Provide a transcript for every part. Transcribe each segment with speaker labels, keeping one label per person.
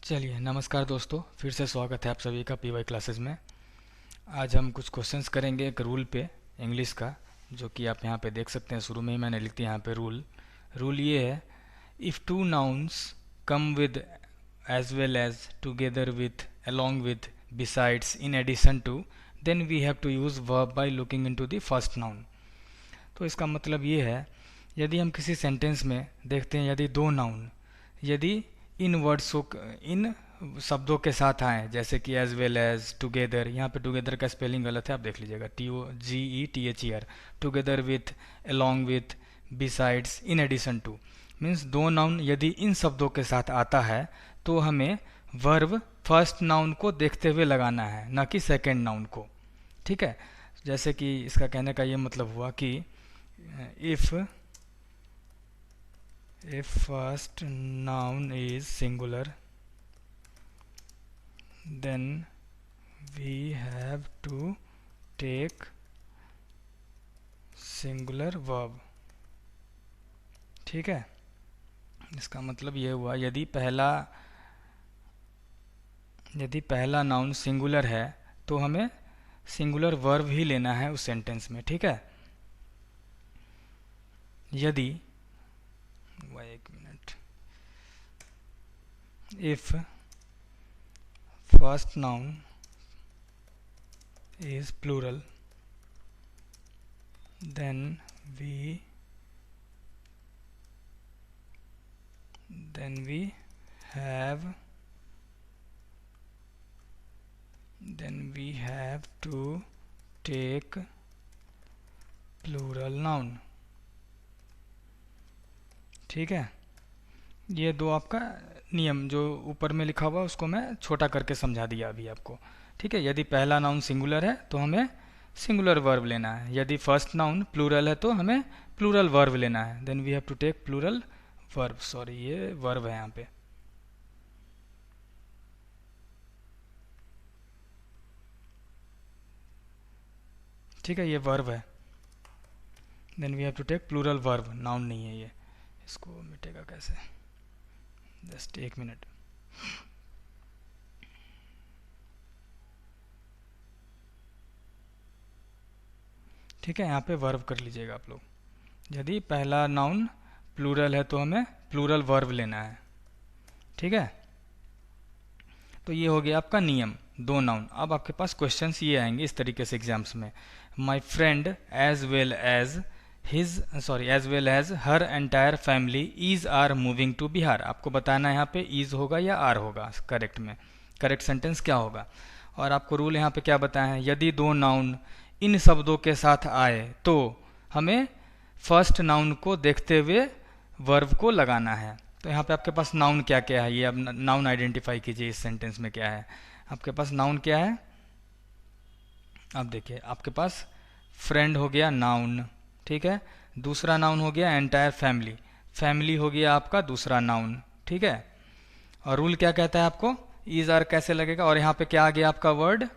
Speaker 1: चलिए नमस्कार दोस्तों, फिर से स्वागत है आप सभी का पीवाई क्लासेस में। आज हम कुछ क्वेश्चंस करेंगे एक रूल पे, इंग्लिश का, जो कि आप यहाँ पे देख सकते हैं। शुरू में ही मैंने लिख दिया यहाँ पे रूल। रूल ये है, if two nouns come with as well as together with along with besides in addition to then we have to use verb by looking into the first noun। तो इसका मतलब ये है, यदि हम किसी सेंटेंस में देखते हैं यदि दो नाउन यदि इन वर्ड्सों इन शब्दों के साथ आए, जैसे कि एज वेल एज, टुगेदर, यहाँ पे टुगेदर का स्पेलिंग गलत है, आप देख लीजिएगा, TOGETHER, together with, along with, besides, in addition to, means दो नाउन यदि इन शब्दों के साथ आता है तो हमें वर्ब फर्स्ट नाउन को देखते हुए लगाना है, न कि सेकेंड नाउन को। ठीक है, जैसे कि इसका कहने का ये मतलब हुआ कि if first noun is singular then we have to take singular verb। ठीक है, इसका मतलब ये हुआ यदि पहला नाउन सिंगुलर है तो हमें सिंगुलर वर्ब ही लेना है उस सेंटेंस में। ठीक है, यदि एक minute, if first noun is plural then we have to take plural noun। ठीक है, ये दो आपका नियम जो ऊपर में लिखा हुआ उसको मैं छोटा करके समझा दिया अभी आपको। ठीक है, यदि पहला नाउन सिंगुलर है तो हमें सिंगुलर वर्ब लेना है, यदि फर्स्ट नाउन प्लूरल है तो हमें प्लूरल वर्ब लेना है, then we have to take plural verb. Sorry, ये वर्ब है यहाँ पे। ठीक है, ये वर्ब है, then we have to take plural verb, noun नहीं है ये। इसको मिटेगा कैसे, जस्ट एक मिनट। ठीक है, यहाँ पे वर्ब कर लीजिएगा आप लोग। यदि पहला नाउन प्लूरल है तो हमें प्लूरल वर्ब लेना है। ठीक है, तो ये हो गया आपका नियम, दो नाउन। अब आपके पास क्वेश्चंस ये आएंगे इस तरीके से एग्जाम्स में, my friend as well as her entire family is are moving to Bihar. आपको बताना है यहाँ पे इज होगा या आर होगा, करेक्ट में करेक्ट सेंटेंस क्या होगा। और आपको रूल यहाँ पे क्या बताया है, यदि दो नाउन इन शब्दों के साथ आए तो हमें फर्स्ट नाउन को देखते हुए वर्ब को लगाना है। तो यहाँ पे आपके पास नाउन क्या क्या है, ये अब नाउन आइडेंटिफाई कीजिए इस सेंटेंस में क्या है। आपके पास नाउन क्या है, अब देखिए, आपके पास फ्रेंड हो गया नाउन। ठीक है, दूसरा नाउन हो गया एंटायर फैमिली, फैमिली हो गया आपका दूसरा नाउन। ठीक है, और रूल क्या कहता है आपको, इज आर कैसे लगेगा, और यहाँ पे क्या आ गया आपका वर्ड,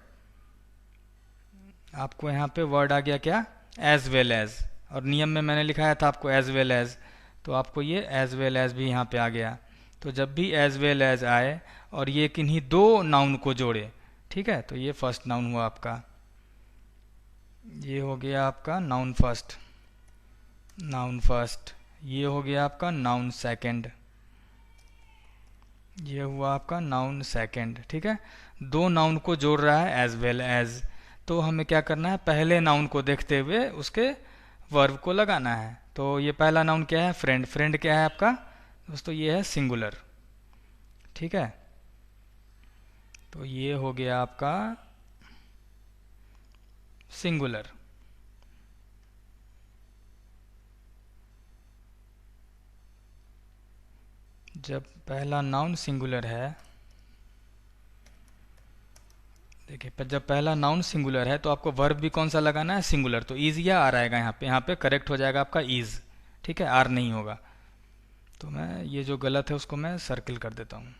Speaker 1: आपको यहाँ पे वर्ड आ गया क्या, एज वेल एज, और नियम में मैंने लिखाया था आपको एज वेल एज, तो आपको ये एज वेल एज भी यहाँ पे आ गया। तो जब भी एज वेल एज आए और ये किन्हीं दो नाउन को जोड़े, ठीक है, तो ये फर्स्ट नाउन हुआ आपका, ये हो गया आपका नाउन फर्स्ट, ये हो गया आपका नाउन सेकंड, ये हुआ आपका नाउन सेकंड। ठीक है, दो नाउन को जोड़ रहा है एज वेल एज, तो हमें क्या करना है, पहले नाउन को देखते हुए उसके वर्ब को लगाना है। तो ये पहला नाउन क्या है, फ्रेंड, फ्रेंड क्या है आपका दोस्तों, ये है सिंगुलर। ठीक है, तो ये हो गया आपका सिंगुलर। जब पहला नाउन सिंगुलर है, देखिए जब पहला नाउन सिंगुलर है तो आपको वर्ब भी कौन सा लगाना है, सिंगुलर। तो ईज या आर आएगा यहाँ पे करेक्ट हो जाएगा आपका ईज। ठीक है, आर नहीं होगा। तो मैं ये जो गलत है उसको मैं सर्किल कर देता हूँ।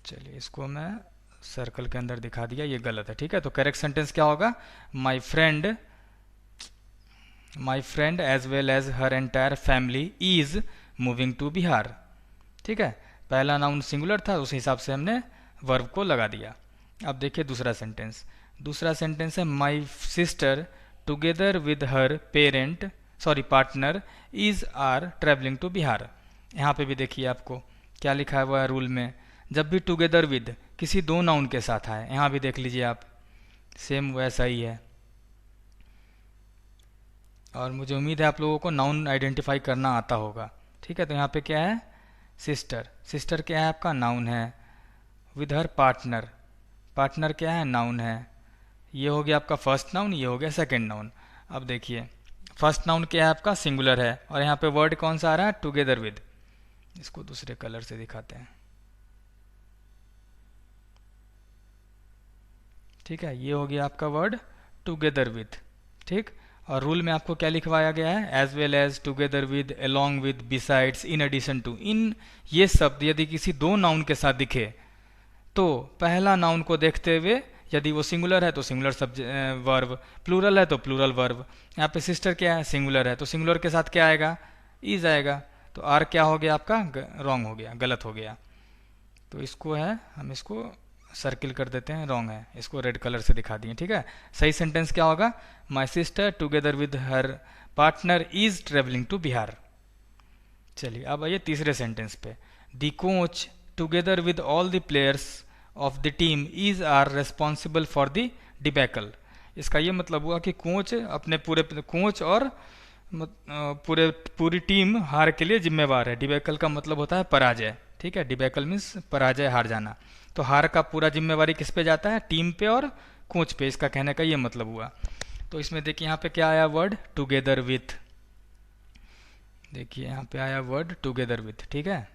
Speaker 1: चलिए, इसको मैं सर्कल के अंदर दिखा दिया, ये गलत है। ठीक है, तो करेक्ट सेंटेंस क्या होगा, my friend as well as her entire family is moving to Bihar. ठीक है, पहला नाउन सिंगुलर था, उस हिसाब से हमने वर्ब को लगा दिया। अब देखिए दूसरा सेंटेंस। दूसरा सेंटेंस है my sister together with her parent partner is are travelling to Bihar. यहाँ पे भी देखिए आपको क्या लिखा हुआ है रूल में, जब भी टुगेदर विद किसी दो नाउन के साथ आए, यहाँ भी देख लीजिए आप, सेम वैसा ही है। और मुझे उम्मीद है आप लोगों को नाउन आइडेंटिफाई करना आता होगा। ठीक है, तो यहाँ पे क्या है, सिस्टर। सिस्टर क्या है आपका, नाउन है। विद हर पार्टनर, पार्टनर क्या है, नाउन है। ये हो गया आपका फर्स्ट नाउन, ये हो गया सेकंड नाउन। अब देखिए फर्स्ट नाउन क्या है आपका, सिंगुलर है, और यहाँ पे वर्ड कौन सा आ रहा है, टुगेदर विद। इसको दूसरे कलर से दिखाते हैं। ठीक है, ये हो गया आपका वर्ड टुगेदर विद। ठीक, और रूल में आपको क्या लिखवाया गया है, as well as, together with, along with, besides, in addition to. इन ये शब्द यदि किसी दो नाउन के साथ दिखे तो पहला नाउन को देखते हुए, यदि वो सिंगुलर है तो सिंगुलर वर्ब, प्लूरल है तो प्लूरल वर्ब। यहाँ पे सिस्टर क्या है, सिंगुलर है, तो सिंगुलर के साथ क्या आएगा, इज आएगा। तो आर क्या हो गया आपका, रॉन्ग हो गया, गलत हो गया। तो इसको है, हम इसको सर्किल कर देते हैं, रॉन्ग है, इसको रेड कलर से दिखा दिए। ठीक है, सही सेंटेंस क्या होगा, my sister together with her partner is travelling to Bihar. चलिए अब आइए तीसरे सेंटेंस पे। The coach together with all the players of the team is are responsible for the debacle. इसका ये मतलब हुआ कि कोच अपने कोच और पूरी टीम हार के लिए जिम्मेवार है। डिबैकल का मतलब होता है पराजय। ठीक है, डिबैकल मीन्स पराजय, हार जाना। तो हार का पूरा जिम्मेवारी किस पे जाता है, टीम पे और कोच पे। इसका कहने का ये मतलब हुआ। तो इसमें देखिए यहाँ पे क्या आया, वर्ड टुगेदर विथ। देखिए यहाँ पे आया वर्ड टुगेदर विथ। ठीक है,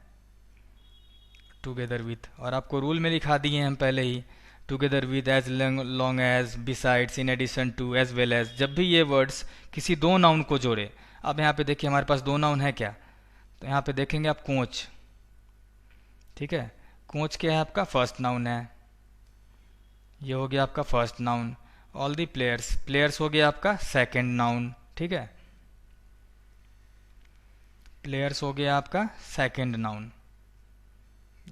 Speaker 1: टुगेदर विथ, और आपको रूल में लिखा दिए हम पहले ही, together with, as long as, besides, in addition to, as well as. जब भी ये वर्ड्स किसी दो नाउन को जोड़े, अब यहाँ पे देखिए हमारे पास दो नाउन है क्या, तो यहाँ पे देखेंगे आप कोच। ठीक है, कोच क्या है आपका, फर्स्ट नाउन है, ये हो गया आपका first noun. All the players, players हो गया आपका सेकंड नाउन। ठीक है, प्लेयर्स हो गया आपका सेकंड नाउन।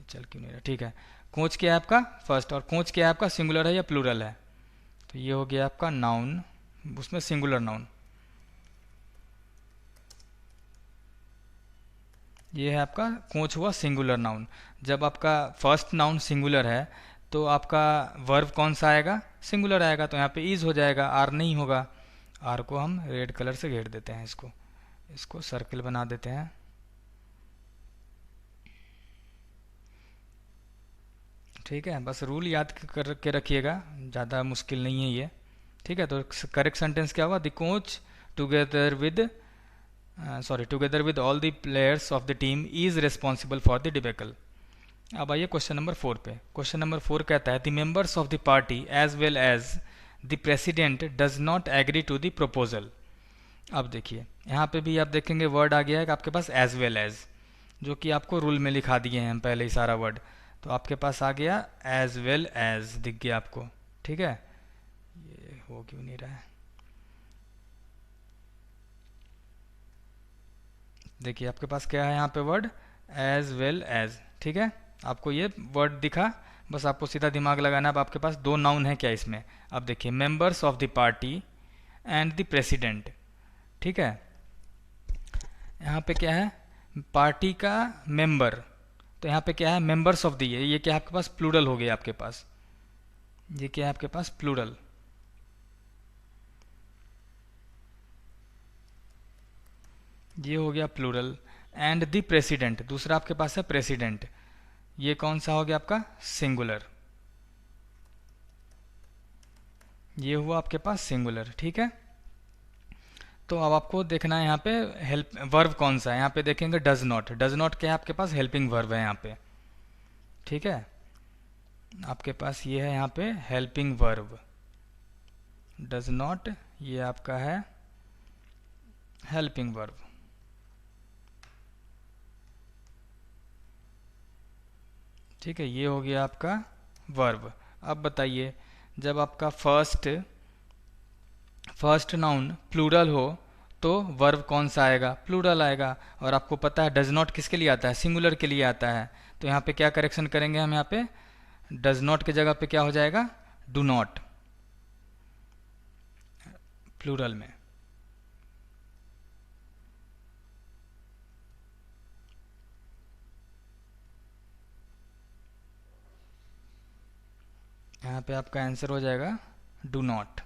Speaker 1: चल क्यों नहीं रहा, ठीक है। कोच क्या है आपका, फर्स्ट, और कोच क्या है आपका, सिंगुलर है या प्लूरल है, तो ये हो गया आपका नाउन, उसमें सिंगुलर नाउन। ये है आपका कोच हुआ सिंगुलर नाउन। जब आपका फर्स्ट नाउन सिंगुलर है तो आपका वर्ब कौन सा आएगा, सिंगुलर आएगा। तो यहाँ पे इज हो जाएगा, आर नहीं होगा। आर को हम रेड कलर से घेर देते हैं, इसको सर्किल बना देते हैं। ठीक है, बस रूल याद करके रखिएगा, ज़्यादा मुश्किल नहीं है ये। ठीक है, तो करेक्ट सेंटेंस क्या हुआ, the coach together with together with all the players of the team is responsible for the debacle. अब आइए क्वेश्चन नंबर 4 पे। क्वेश्चन नंबर 4 कहता है the members of the party as well as the president does not agree to the proposal. अब देखिए यहाँ पे भी आप देखेंगे वर्ड आ गया है कि आपके पास एज वेल एज, जो कि आपको रूल में लिखा दिए हैं हम पहले ही सारा वर्ड। तो आपके पास आ गया एज वेल एज, दिख गया आपको। ठीक है, ये हो क्यों नहीं रहा है, देखिए आपके पास क्या है यहाँ पे वर्ड एज वेल एज। ठीक है, आपको ये वर्ड दिखा, बस आपको सीधा दिमाग लगाना। अब आपके पास दो नाउन है क्या इसमें, अब देखिए members of the party and the president. ठीक है, यहाँ पे क्या है, पार्टी का मेंबर, तो यहाँ पे क्या है, मेंबर्स ऑफ द, ये क्या है आपके पास, प्लूरल हो गया आपके पास। ये क्या है आपके पास, प्लूरल। ये हो गया प्लूरल। एंड द प्रेसिडेंट, दूसरा आपके पास है प्रेसिडेंट, ये कौन सा हो गया आपका, सिंगुलर। ये हुआ आपके पास सिंगुलर। ठीक है, तो अब आपको देखना है यहाँ पे हेल्प वर्ब कौन सा है। यहाँ पे देखेंगे डज नॉट। डज नॉट क्या है आपके पास, हेल्पिंग वर्ब है यहाँ पे। ठीक है, आपके पास ये है यहाँ पे हेल्पिंग वर्ब। डज नॉट ये आपका है हेल्पिंग वर्ब। ठीक है, ये हो गया आपका वर्ब। अब बताइए, जब आपका फर्स्ट नाउन प्लूरल हो तो वर्ब कौन सा आएगा, प्लूरल आएगा। और आपको पता है डज नॉट किसके लिए आता है, सिंगुलर के लिए आता है। तो यहाँ पे क्या करेक्शन करेंगे हम, यहाँ पे डज नॉट के जगह पे क्या हो जाएगा, डू नॉट, प्लूरल में। यहाँ पे आपका आंसर हो जाएगा डू नॉट।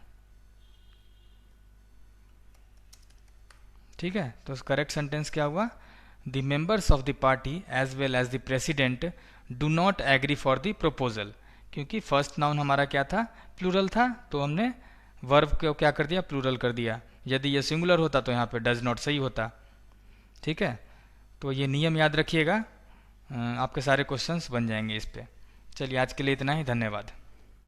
Speaker 1: ठीक है, तो करेक्ट सेंटेंस क्या हुआ, the members of the party as well as the president do not agree for the proposal. क्योंकि फर्स्ट नाउन हमारा क्या था, प्लूरल था, तो हमने वर्ब को क्या कर दिया, प्लूरल कर दिया। यदि ये सिंगुलर होता तो यहाँ पे डज नॉट सही होता। ठीक है, तो ये नियम याद रखिएगा, आपके सारे क्वेश्चंस बन जाएंगे इस पे। चलिए आज के लिए इतना ही, धन्यवाद।